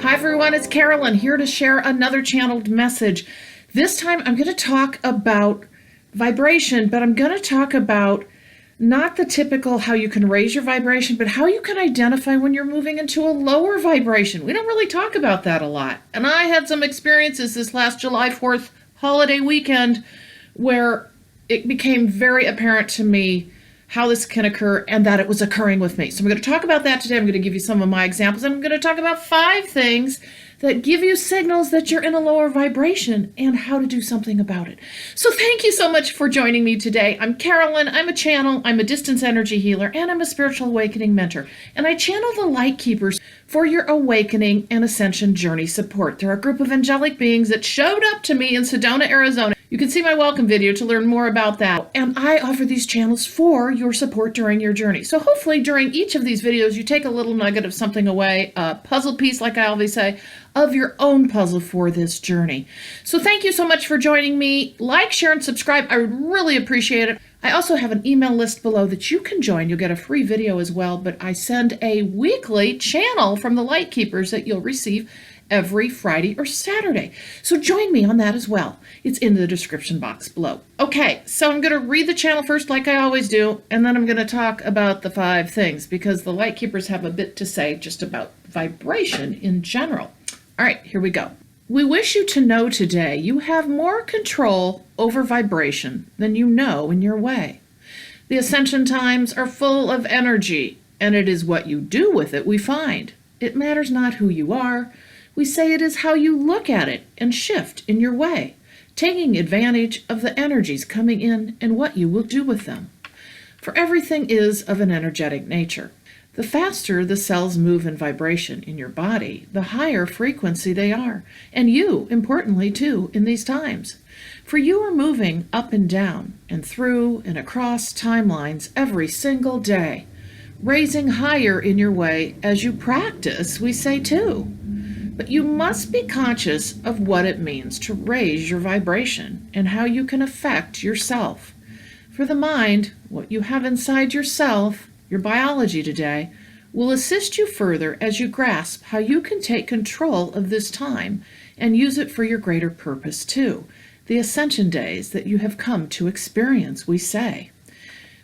Hi everyone, it's Carolyn here to share another channeled message. This time I'm going to talk about vibration, but I'm going to talk about not the typical how you can raise your vibration, but how you can identify when you're moving into a lower vibration. We don't really talk about that a lot. And I had some experiences this last July 4th holiday weekend where it became very apparent to me how this can occur and that it was occurring with me. So I'm going to talk about that today. I'm going to give you some of my examples. And I'm going to talk about 5 things that give you signals that you're in a lower vibration and how to do something about it. So thank you so much for joining me today. I'm Carolyn. I'm a channel. I'm a distance energy healer, and I'm a spiritual awakening mentor. And I channel the Lightkeepers for your awakening and ascension journey support. They're a group of angelic beings that showed up to me in Sedona, Arizona. You can see my welcome video to learn more about that. And I offer these channels for your support during your journey. So hopefully during each of these videos, you take a little nugget of something away, a puzzle piece, like I always say, of your own puzzle for this journey. So thank you so much for joining me. Like, share, and subscribe. I would really appreciate it. I also have an email list below that you can join. You'll get a free video as well, but I send a weekly channel from the Lightkeepers that you'll receive every Friday or Saturday. So join me on that as well. It's in the description box below. Okay, so I'm going to read the channel first like I always do, and then I'm going to talk about the 5 things because the Lightkeepers have a bit to say just about vibration in general. All right, here we go. We wish you to know today you have more control over vibration than you know in your way. The ascension times are full of energy, and it is what you do with it we find. It matters not who you are. We say it is how you look at it and shift in your way, taking advantage of the energies coming in and what you will do with them. For everything is of an energetic nature. The faster the cells move in vibration in your body, the higher frequency they are, and you, importantly too, in these times. For you are moving up and down and through and across timelines every single day, raising higher in your way as you practice, we say too. But you must be conscious of what it means to raise your vibration and how you can affect yourself. For the mind, what you have inside yourself, your biology today, will assist you further as you grasp how you can take control of this time and use it for your greater purpose too, the ascension days that you have come to experience, we say.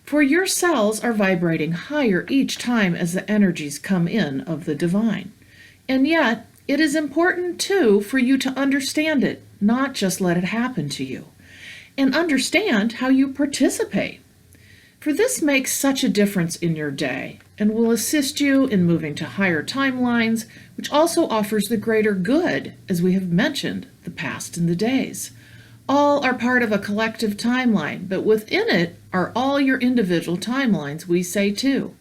For your cells are vibrating higher each time as the energies come in of the divine. And yet, it is important too for you to understand it, not just let it happen to you, and understand how you participate. For this makes such a difference in your day and will assist you in moving to higher timelines, which also offers the greater good, as we have mentioned, the past and the days. All are part of a collective timeline, but within it are all your individual timelines, we say too.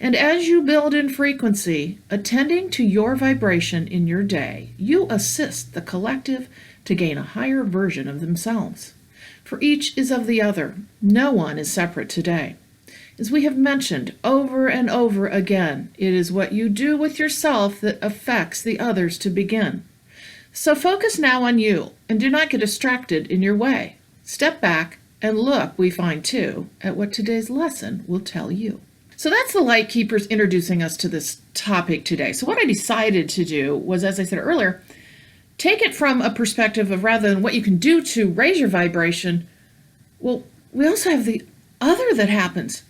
And as you build in frequency, attending to your vibration in your day, you assist the collective to gain a higher version of themselves. For each is of the other. No one is separate today. As we have mentioned over and over again, it is what you do with yourself that affects the others to begin. So focus now on you and do not get distracted in your way. Step back and look, we find too, at what today's lesson will tell you. So that's the Lightkeepers introducing us to this topic today. So what I decided to do was, as I said earlier, take it from a perspective of rather than what you can do to raise your vibration, well, we also have the other that happens.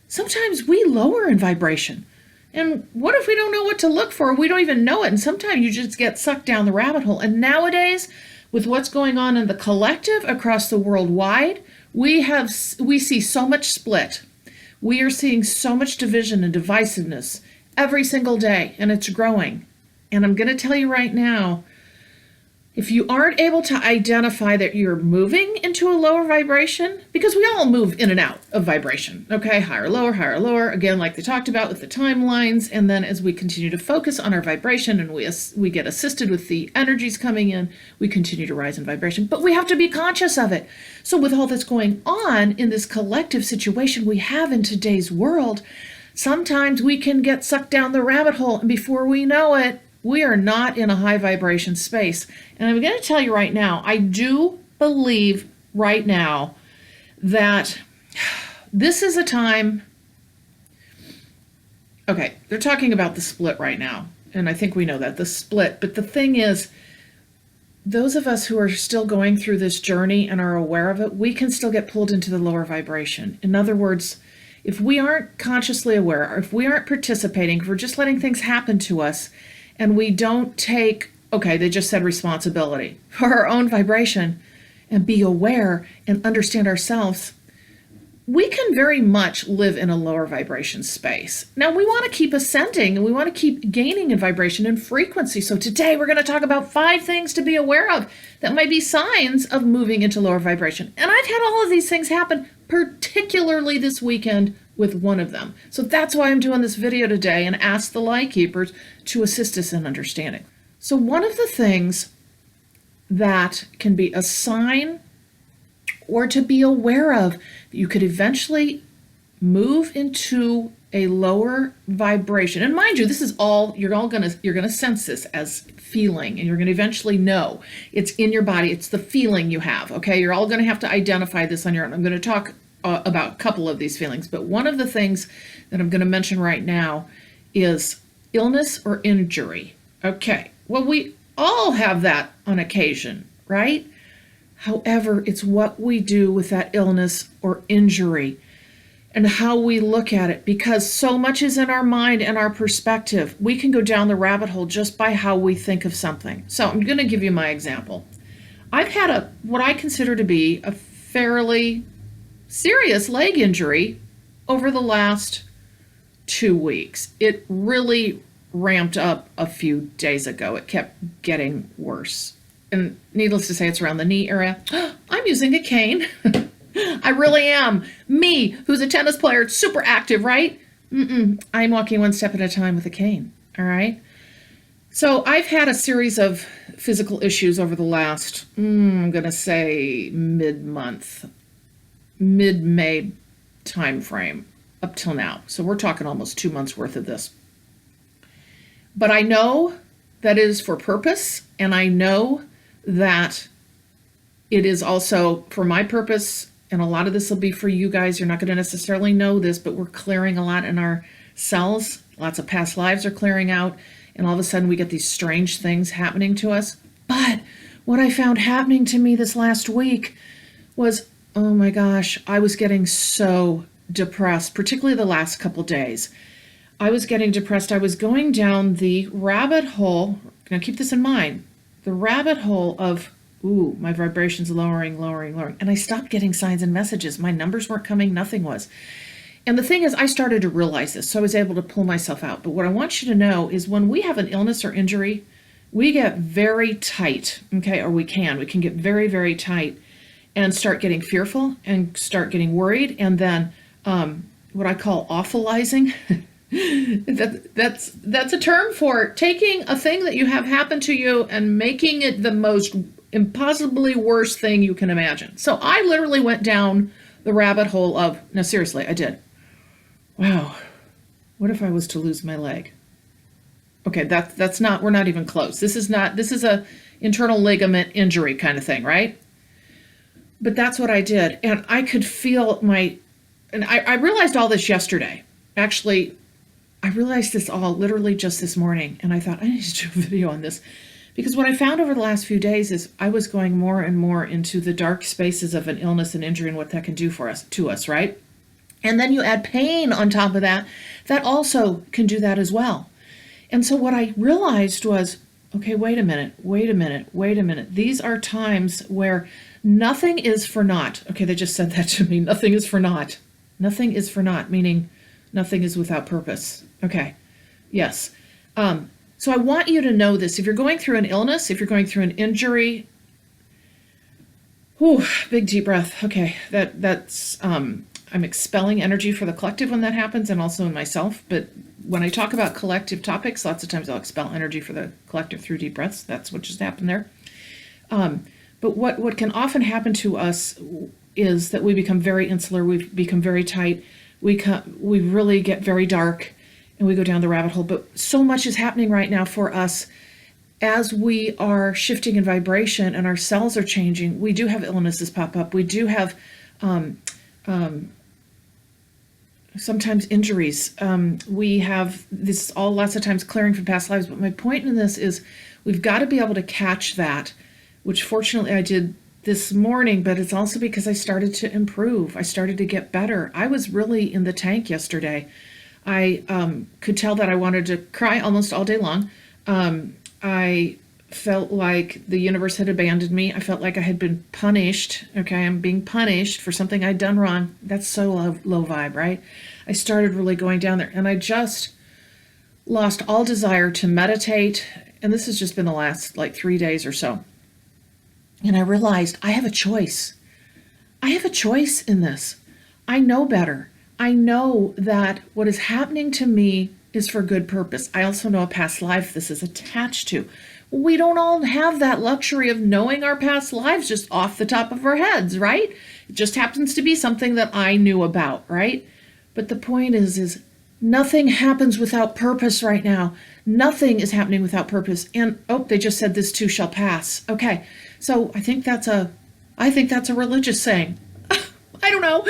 Sometimes we lower in vibration. And what if we don't know what to look for? We don't even know it. And sometimes you just get sucked down the rabbit hole. And nowadays, with what's going on in the collective across the world wide, we see so much split. We are seeing so much division and divisiveness every single day, and it's growing. And I'm going to tell you right now, if you aren't able to identify that you're moving into a lower vibration, because we all move in and out of vibration, okay? Higher, lower, again, like they talked about with the timelines. And then as we continue to focus on our vibration and we get assisted with the energies coming in, we continue to rise in vibration. But we have to be conscious of it. So with all that's going on in this collective situation we have in today's world, sometimes we can get sucked down the rabbit hole, and before we know it, we are not in a high vibration space. And I'm going to tell you right now, I do believe right now that this is a time, okay, they're talking about the split right now. And I think we know that, the split. But the thing is, those of us who are still going through this journey and are aware of it, we can still get pulled into the lower vibration. In other words, if we aren't consciously aware, or if we aren't participating, if we're just letting things happen to us, and we don't take, okay, they just said responsibility for our own vibration and be aware and understand ourselves, we can very much live in a lower vibration space. Now, we want to keep ascending and we want to keep gaining in vibration and frequency. So today we're going to talk about 5 things to be aware of that might be signs of moving into lower vibration. And I've had all of these things happen, particularly this weekend with one of them. So that's why I'm doing this video today and ask the Lightkeepers to assist us in understanding. So one of the things that can be a sign or to be aware of, you could eventually move into a lower vibration. And mind you, this is all, you're gonna sense this as feeling, and you're gonna eventually know it's in your body. It's the feeling you have, okay? You're all gonna have to identify this on your own. I'm gonna talk about a couple of these feelings, but one of the things that I'm gonna mention right now is illness or injury. Okay, well, we all have that on occasion, right? However, it's what we do with that illness or injury and how we look at it, because so much is in our mind and our perspective. We can go down the rabbit hole just by how we think of something. So I'm going to give you my example. I've had what I consider to be a fairly serious leg injury over the last 2 weeks. It really ramped up a few days ago. It kept getting worse. And needless to say, it's around the knee area. I'm using a cane. I really am. Me, who's a tennis player, super active, right? I'm walking one step at a time with a cane, all right? So I've had a series of physical issues over the last, I'm going to say mid-May time frame up till now. So we're talking almost 2 months worth of this. But I know that is for purpose, and I know that it is also for my purpose, and a lot of this will be for you guys. You're not going to necessarily know this, but we're clearing a lot in our cells. Lots of past lives are clearing out, and all of a sudden we get these strange things happening to us. But what I found happening to me this last week was, oh my gosh, I was getting so depressed, particularly the last couple days. I was getting depressed. I was going down the rabbit hole. Now keep this in mind. The rabbit hole of, ooh, my vibration's lowering. And I stopped getting signs and messages. My numbers weren't coming, nothing was. And the thing is, I started to realize this, so I was able to pull myself out. But what I want you to know is when we have an illness or injury, we get very tight, okay? Or we can get very, very tight and start getting fearful and start getting worried. And then what I call awfulizing. That's a term for taking a thing that you have happen to you and making it the most impossibly worst thing you can imagine. So I literally went down the rabbit hole of, no, seriously, I did. Wow, what if I was to lose my leg? Okay, that's not, we're not even close. This is a internal ligament injury kind of thing, right? But that's what I did. And I could feel and I realized all this yesterday. Actually, I realized this all literally just this morning, and I thought I need to do a video on this, because what I found over the last few days is I was going more and more into the dark spaces of an illness and injury and what that can do to us, right? And then you add pain on top of that, that also can do that as well. And so what I realized was, okay, wait a minute. These are times where nothing is for naught. Okay, they just said that to me. Nothing is for naught. Nothing is for naught, meaning nothing is without purpose. Okay, yes. So I want you to know this. If you're going through an illness, if you're going through an injury, whew, big deep breath. Okay, that's I'm expelling energy for the collective when that happens, and also in myself. But when I talk about collective topics, lots of times I'll expel energy for the collective through deep breaths. That's what just happened there. But what can often happen to us is that we become very insular, we become very tight, we really get very dark, and we go down the rabbit hole. But so much is happening right now for us as we are shifting in vibration and our cells are changing. We do have illnesses pop up. We do have sometimes injuries. We have this all lots of times clearing from past lives. But my point in this is we've got to be able to catch that, which fortunately I did this morning, but it's also because I started to improve. I started to get better. I was really in the tank yesterday. I could tell that I wanted to cry almost all day long. I felt like the universe had abandoned me. I felt like I had been punished. Okay, I'm being punished for something I'd done wrong. That's so low vibe, right? I started really going down there, and I just lost all desire to meditate. And this has just been the last like 3 days or so. And I realized I have a choice. I have a choice in this. I know better. I know that what is happening to me is for good purpose. I also know a past life this is attached to. We don't all have that luxury of knowing our past lives just off the top of our heads, right? It just happens to be something that I knew about, right? But the point is nothing happens without purpose right now. Nothing is happening without purpose. And they just said this too shall pass. Okay, so I think that's a religious saying. I don't know.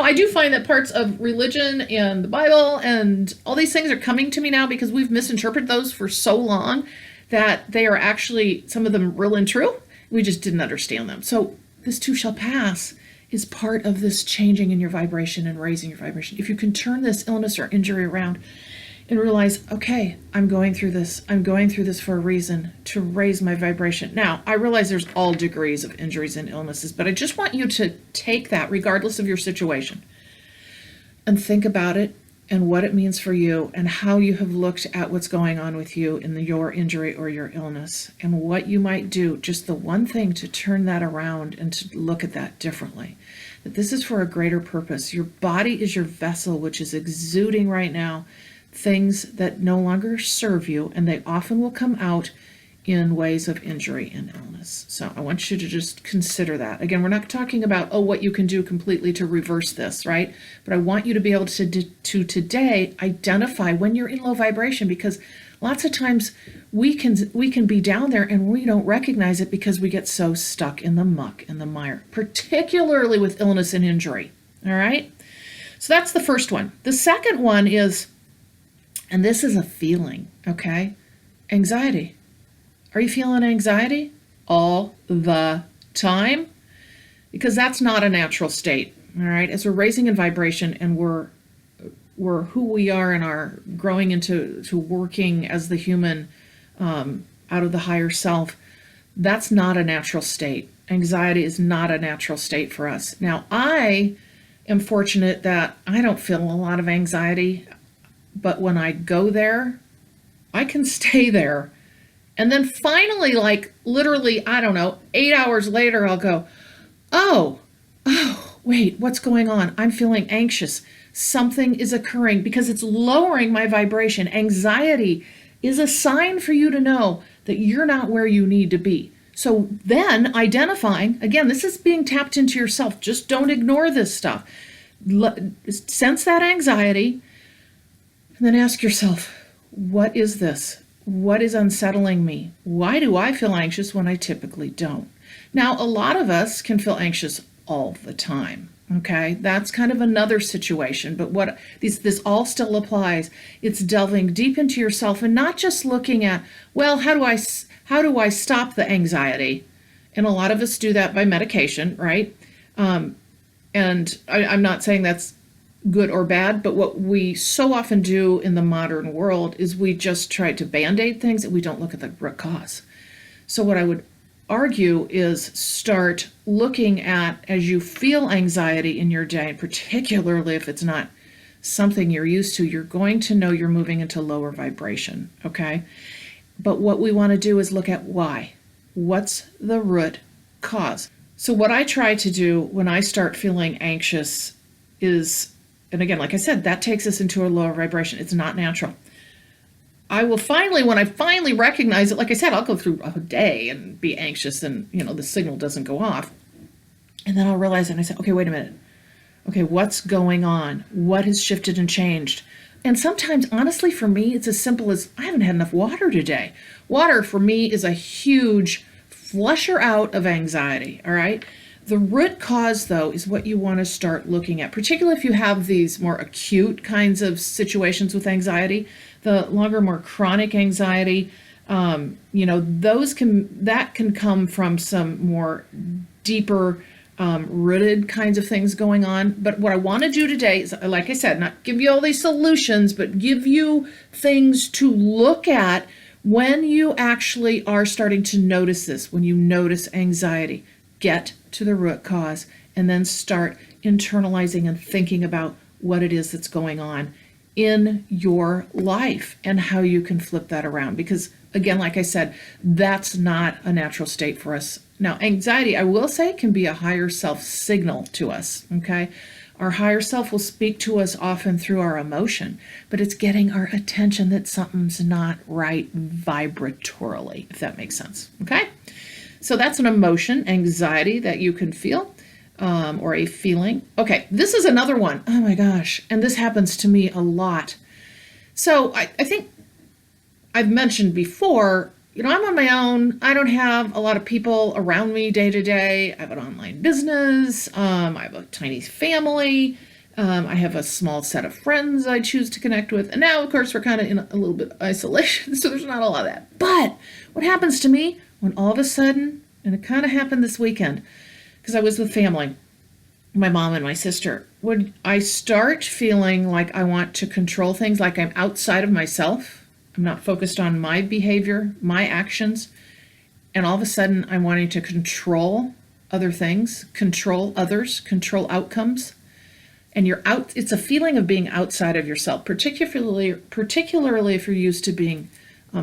I do find that parts of religion and the Bible and all these things are coming to me now because we've misinterpreted those for so long that they are actually, some of them, real and true. We just didn't understand them. So this too shall pass is part of this changing in your vibration and raising your vibration. If you can turn this illness or injury around and realize, okay, I'm going through this for a reason, to raise my vibration. Now, I realize there's all degrees of injuries and illnesses, but I just want you to take that regardless of your situation and think about it and what it means for you and how you have looked at what's going on with you in your injury or your illness and what you might do, just the one thing to turn that around and to look at that differently. That this is for a greater purpose. Your body is your vessel, which is exuding right now things that no longer serve you, and they often will come out in ways of injury and illness. So I want you to just consider that. Again, we're not talking about, what you can do completely to reverse this, right? But I want you to be able to today identify when you're in low vibration, because lots of times we can be down there and we don't recognize it because we get so stuck in the muck and the mire, particularly with illness and injury. All right? So that's the first one. The second one is, and this is a feeling, okay? Anxiety. Are you feeling anxiety all the time? Because that's not a natural state, all right? As we're raising in vibration and we're who we are and are growing into working as the human out of the higher self, that's not a natural state. Anxiety is not a natural state for us. Now, I am fortunate that I don't feel a lot of anxiety, but when I go there, I can stay there. And then finally, like literally, I don't know, 8 hours later, I'll go, oh, wait, what's going on? I'm feeling anxious. Something is occurring because it's lowering my vibration. Anxiety is a sign for you to know that you're not where you need to be. So then identifying, again, this is being tapped into yourself. Just don't ignore this stuff. Sense that anxiety. And then ask yourself, what is this? What is unsettling me? Why do I feel anxious when I typically don't? Now, a lot of us can feel anxious all the time, okay? That's kind of another situation, but what this all still applies. It's delving deep into yourself and not just looking at, well, how do I stop the anxiety? And a lot of us do that by medication, right? And I'm not saying that's good or bad, but what we so often do in the modern world is we just try to band-aid things and we don't look at the root cause. So what I would argue is start looking at, as you feel anxiety in your day, particularly if it's not something you're used to, you're going to know you're moving into lower vibration, okay? But what we want to do is look at why. What's the root cause? So what I try to do when I start feeling anxious is, and again, like I said, that takes us into a lower vibration. It's not natural. I will finally, when I finally recognize it, like I said, I'll go through a day and be anxious and, the signal doesn't go off. And then I'll realize it and I say, okay, wait a minute. Okay, what's going on? What has shifted and changed? And sometimes, honestly, for me, it's as simple as I haven't had enough water today. Water, for me, is a huge flusher out of anxiety, all right? The root cause, though, is what you want to start looking at, particularly if you have these more acute kinds of situations with anxiety. The longer, more chronic anxiety, that can come from some more deeper rooted kinds of things going on. But what I want to do today is, like I said, not give you all these solutions, but give you things to look at when you actually are starting to notice this, when you notice anxiety. Get to the root cause and then start internalizing and thinking about what it is that's going on in your life and how you can flip that around. Because again, like I said, that's not a natural state for us. Now, anxiety, I will say, can be a higher self signal to us, okay? Our higher self will speak to us often through our emotion, but it's getting our attention that something's not right vibratorily, if that makes sense, okay? So that's an emotion, anxiety, that you can feel, or a feeling. Okay, this is another one. Oh my gosh, and this happens to me a lot. So I think I've mentioned before, I'm on my own. I don't have a lot of people around me day to day. I have an online business. I have a tiny family. I have a small set of friends I choose to connect with. And now, of course, we're kind of in a little bit of isolation, so there's not a lot of that. But what happens to me when all of a sudden, and it kind of happened this weekend, because I was with family, my mom and my sister, when I start feeling like I want to control things, like I'm outside of myself, I'm not focused on my behavior, my actions, and all of a sudden I'm wanting to control other things, control others, control outcomes. And it's a feeling of being outside of yourself, particularly if you're used to being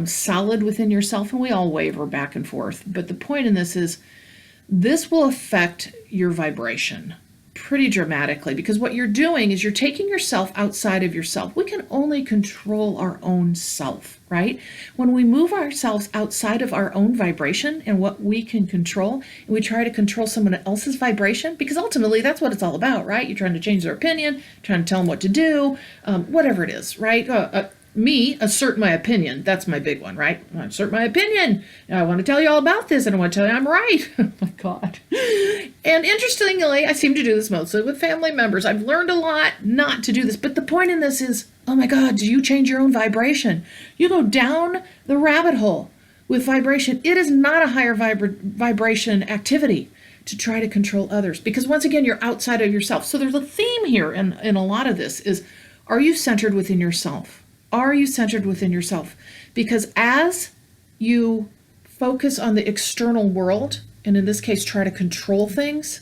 solid within yourself, and we all waver back and forth. But the point in this is, this will affect your vibration pretty dramatically, because what you're doing is you're taking yourself outside of yourself. We can only control our own self, right? When we move ourselves outside of our own vibration and what we can control, and we try to control someone else's vibration, because ultimately that's what it's all about, right? You're trying to change their opinion, trying to tell them what to do, whatever it is, right? Me, assert my opinion. That's my big one, right? I assert my opinion. I want to tell you all about this, and I want to tell you I'm right. Oh my God. And interestingly, I seem to do this mostly with family members. I've learned a lot not to do this, but the point in this is, oh my God, do you change your own vibration? You go down the rabbit hole with vibration. It is not a higher vibration activity to try to control others, because once again, you're outside of yourself. So there's a theme here in a lot of this is, are you centered within yourself? Are you centered within yourself? Because as you focus on the external world, and in this case, try to control things,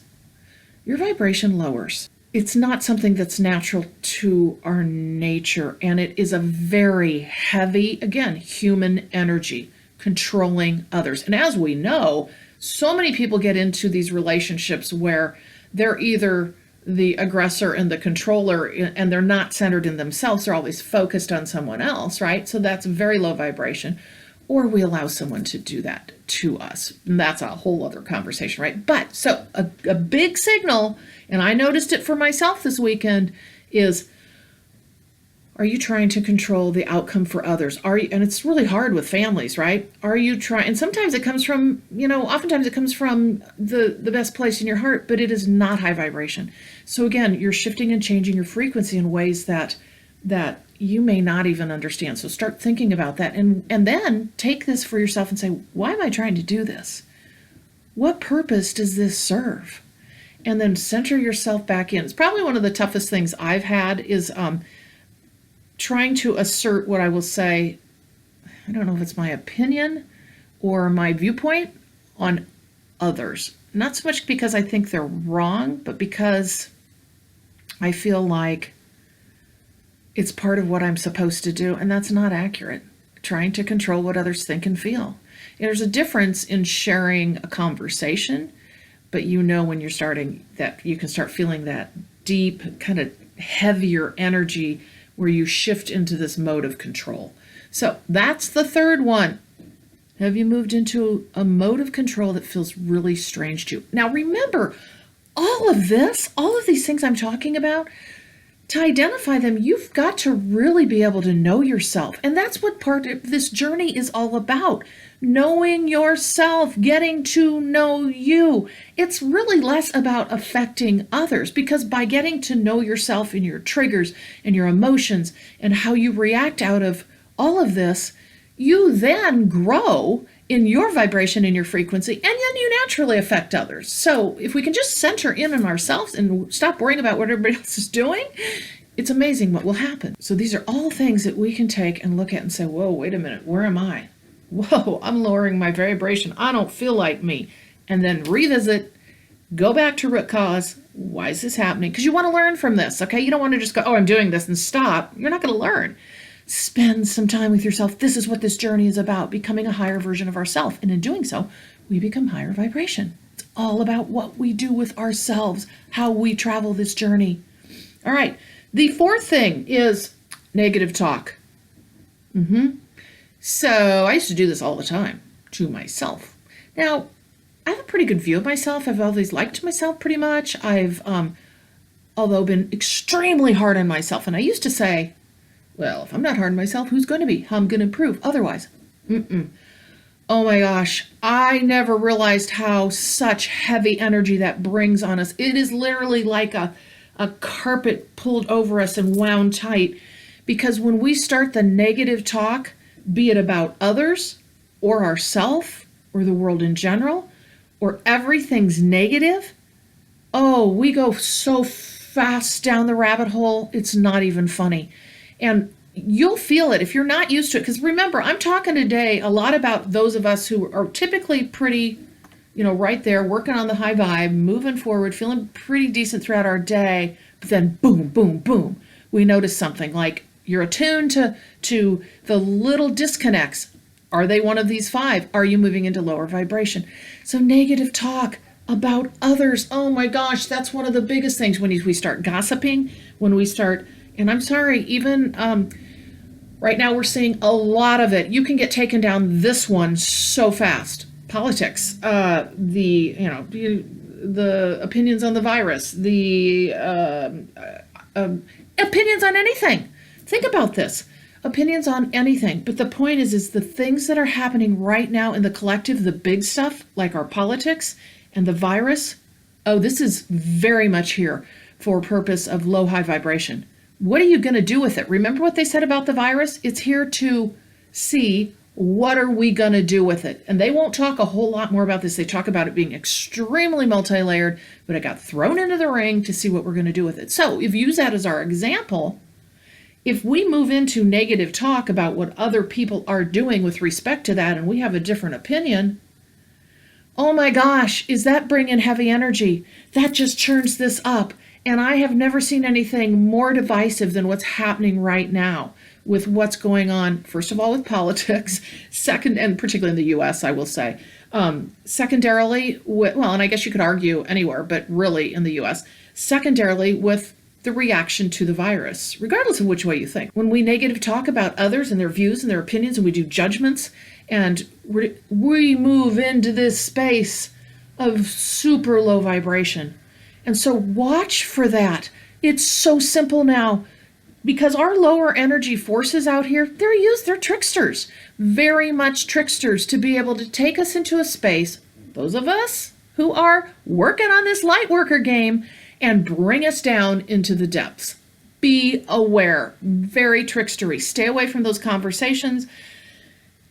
your vibration lowers. It's not something that's natural to our nature, and it is a very heavy, again, human energy, controlling others. And as we know, so many people get into these relationships where they're either the aggressor and the controller, and they're not centered in themselves. They're always focused on someone else, right? So that's very low vibration. Or we allow someone to do that to us. And that's a whole other conversation, right? But so a big signal, and I noticed it for myself this weekend, is, are you trying to control the outcome for others? And it's really hard with families, right? Are you trying, and sometimes it comes from, oftentimes it comes from the best place in your heart, but it is not high vibration. So again, you're shifting and changing your frequency in ways that you may not even understand. So start thinking about that, and then take this for yourself and say, why am I trying to do this? What purpose does this serve? And then center yourself back in. It's probably one of the toughest things I've had is trying to assert what I will say, I don't know if it's my opinion or my viewpoint on others. Not so much because I think they're wrong, but because I feel like it's part of what I'm supposed to do, and that's not accurate. Trying to control what others think and feel. There's a difference in sharing a conversation, but when you're starting that, you can start feeling that deep, kind of heavier energy where you shift into this mode of control. So that's the third one. Have you moved into a mode of control that feels really strange to you? Now remember, all of these things I'm talking about to identify them, you've got to really be able to know yourself. And that's what part of this journey is all about. Knowing yourself, getting to know you. It's really less about affecting others, because by getting to know yourself and your triggers and your emotions and how you react out of all of this, you then grow in your vibration and your frequency, and then you naturally affect others. So if we can just center in on ourselves and stop worrying about what everybody else is doing, it's amazing what will happen. So these are all things that we can take and look at and say, whoa, wait a minute, where am I? Whoa, I'm lowering my vibration. I don't feel like me. And then revisit, go back to root cause. Why is this happening? Because you want to learn from this, okay? You don't want to just go, oh, I'm doing this and stop. You're not going to learn. Spend some time with yourself. This is what this journey is about, becoming a higher version of ourselves. And in doing so, we become higher vibration. It's all about what we do with ourselves, how we travel this journey. All right. The fourth thing is negative talk. So I used to do this all the time to myself. Now, I have a pretty good view of myself. I've always liked myself pretty much. I've, although been extremely hard on myself. And I used to say, well, if I'm not hard on myself, who's going to be? I'm going to improve otherwise. Oh my gosh. I never realized how such heavy energy that brings on us. It is literally like a carpet pulled over us and wound tight. Because when we start the negative talk, be it about others or ourselves or the world in general, or everything's negative, oh, we go so fast down the rabbit hole, it's not even funny. And you'll feel it if you're not used to it. Because remember, I'm talking today a lot about those of us who are typically pretty, right there, working on the high vibe, moving forward, feeling pretty decent throughout our day. But then boom, boom, boom, we notice something like you're attuned to the little disconnects. Are they one of these 5? Are you moving into lower vibration? So negative talk about others. Oh my gosh, that's one of the biggest things when we start gossiping, when we start. And I'm sorry, even right now we're seeing a lot of it. You can get taken down this one so fast. Politics, the opinions on the virus, the opinions on anything. Think about this. Opinions on anything. But the point is the things that are happening right now in the collective, the big stuff, like our politics and the virus, oh, this is very much here for purpose of low, high vibration. What are you going to do with it? Remember what they said about the virus? It's here to see what are we going to do with it. And they won't talk a whole lot more about this. They talk about it being extremely multi-layered, but it got thrown into the ring to see what we're going to do with it. So if you use that as our example, if we move into negative talk about what other people are doing with respect to that, and we have a different opinion, oh my gosh, is that bringing heavy energy? That just churns this up. And I have never seen anything more divisive than what's happening right now with what's going on, first of all, with politics, second, and particularly in the U.S., I will say. Secondarily, and I guess you could argue anywhere, but really in the U.S., secondarily with the reaction to the virus, regardless of which way you think. When we negative talk about others and their views and their opinions, and we do judgments, and we move into this space of super low vibration. And so watch for that. It's so simple now, because our lower energy forces out here, they're tricksters, very much tricksters, to be able to take us into a space, those of us who are working on this light worker game, and bring us down into the depths. Be aware, very trickstery. Stay away from those conversations.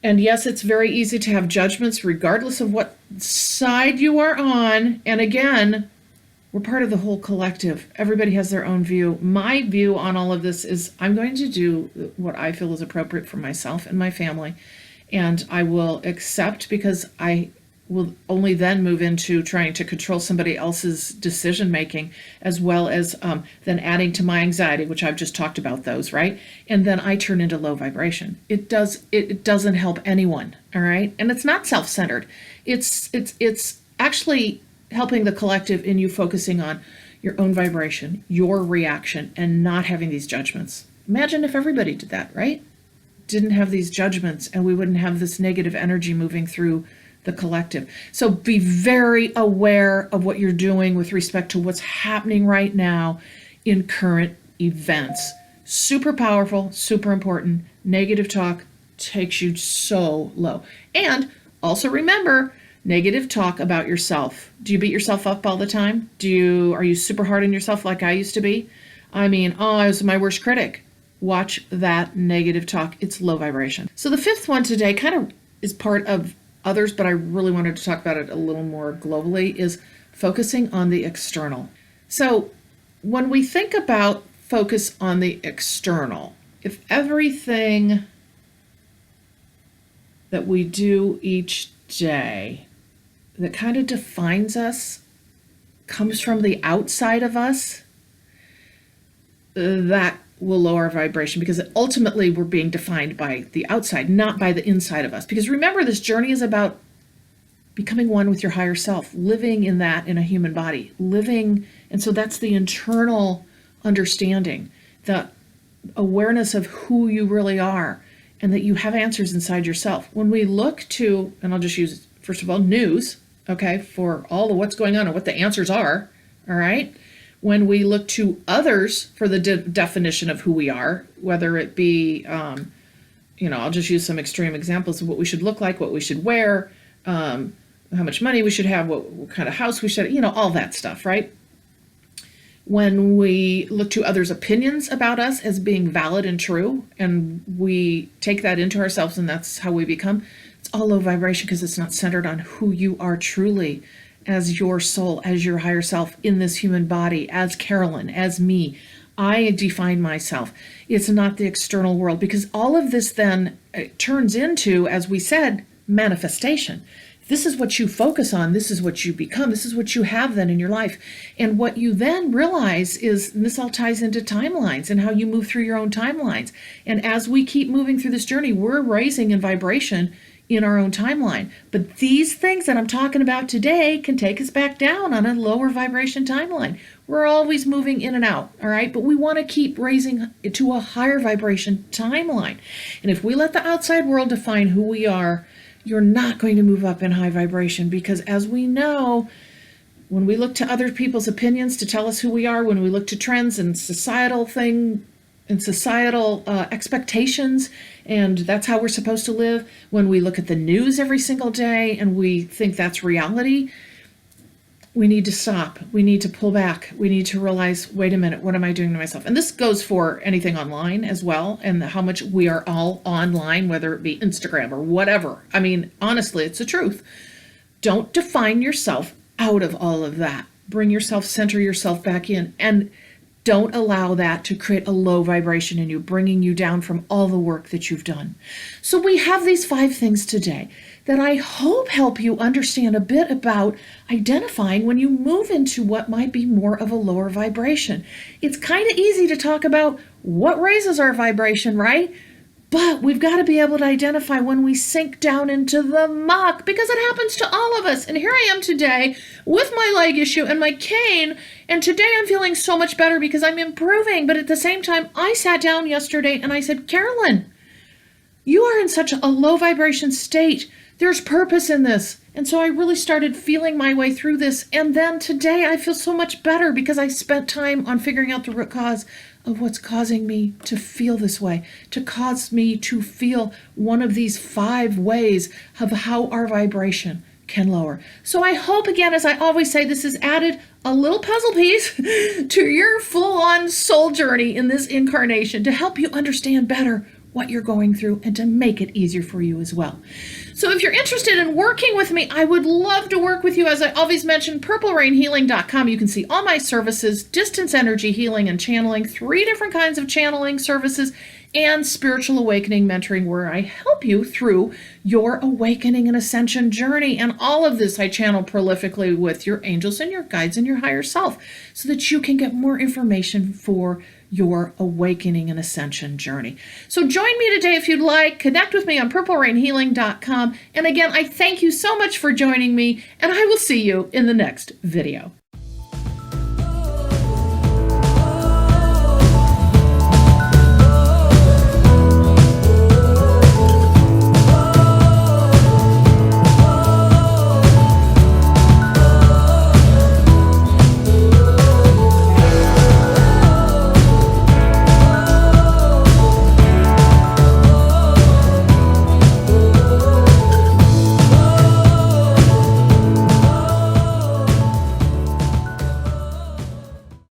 And yes, it's very easy to have judgments regardless of what side you are on. And again, we're part of the whole collective. Everybody has their own view. My view on all of this is I'm going to do what I feel is appropriate for myself and my family. And I will accept, because I will only then move into trying to control somebody else's decision making, as well as then adding to my anxiety, which I've just talked about those, right? And then I turn into low vibration. It doesn't help anyone, all right? And it's not self-centered. It's actually helping the collective in you focusing on your own vibration, your reaction, and not having these judgments. Imagine if everybody did that, right? Didn't have these judgments, and we wouldn't have this negative energy moving through the collective. So be very aware of what you're doing with respect to what's happening right now in current events. Super powerful, super important. Negative talk takes you so low. And also remember, negative talk about yourself. Do you beat yourself up all the time? Are you super hard on yourself like I used to be? I mean, oh, I was my worst critic. Watch that negative talk. It's low vibration. So the fifth one today kind of is part of others, but I really wanted to talk about it a little more globally, is focusing on the external. So when we think about focus on the external, if everything that we do each day that kind of defines us comes from the outside of us, that will lower our vibration, because ultimately we're being defined by the outside, not by the inside of us. Because remember, this journey is about becoming one with your higher self, living in that in a human body, and so that's the internal understanding, the awareness of who you really are, and that you have answers inside yourself. When we look to, and I'll just use, first of all, news, okay, for all of what's going on and what the answers are, all right? When we look to others for the definition of who we are, whether it be, I'll just use some extreme examples of what we should look like, what we should wear, how much money we should have, what kind of house we should, all that stuff, right? When we look to others' opinions about us as being valid and true, and we take that into ourselves and that's how we become, it's all low vibration, because it's not centered on who you are truly as your soul, as your higher self in this human body, as Carolyn, as me. I define myself. It's not the external world, because all of this then turns into, as we said, manifestation. This is what you focus on. This is what you become. This is what you have then in your life. And what you then realize is, and this all ties into timelines and how you move through your own timelines. And as we keep moving through this journey, we're raising in vibration in our own timeline. But these things that I'm talking about today can take us back down on a lower vibration timeline. We're always moving in and out, all right? But we want to keep raising it to a higher vibration timeline. And if we let the outside world define who we are, you're not going to move up in high vibration, because as we know, when we look to other people's opinions to tell us who we are, when we look to trends and societal expectations, and that's how we're supposed to live, when we look at the news every single day and we think that's reality, we need to stop. We need to pull back. We need to realize, wait a minute, what am I doing to myself? And this goes for anything online as well, and how much we are all online, whether it be Instagram or whatever. I mean, honestly, it's the truth. Don't define yourself out of all of that. Bring yourself, center yourself back in, and don't allow that to create a low vibration in you, bringing you down from all the work that you've done. So we have these 5 things today that I hope help you understand a bit about identifying when you move into what might be more of a lower vibration. It's kind of easy to talk about what raises our vibration, right? But we've got to be able to identify when we sink down into the muck, because it happens to all of us. And here I am today with my leg issue and my cane. And today I'm feeling so much better because I'm improving. But at the same time, I sat down yesterday and I said, Carolyn, you are in such a low vibration state. There's purpose in this. And so I really started feeling my way through this. And then today I feel so much better because I spent time on figuring out the root cause of what's causing me to feel this way, to cause me to feel one of these 5 ways of how our vibration can lower. So I hope, again, as I always say, this has added a little puzzle piece to your full-on soul journey in this incarnation to help you understand better what you're going through and to make it easier for you as well. So if you're interested in working with me, I would love to work with you. As I always mention, purplerainhealing.com. You can see all my services, distance energy healing and channeling, 3 different kinds of channeling services, and spiritual awakening mentoring, where I help you through your awakening and ascension journey. And all of this I channel prolifically with your angels and your guides and your higher self, so that you can get more information for your awakening and ascension journey. So join me today if you'd like. Connect with me on purplerainhealing.com. And again, I thank you so much for joining me, and I will see you in the next video.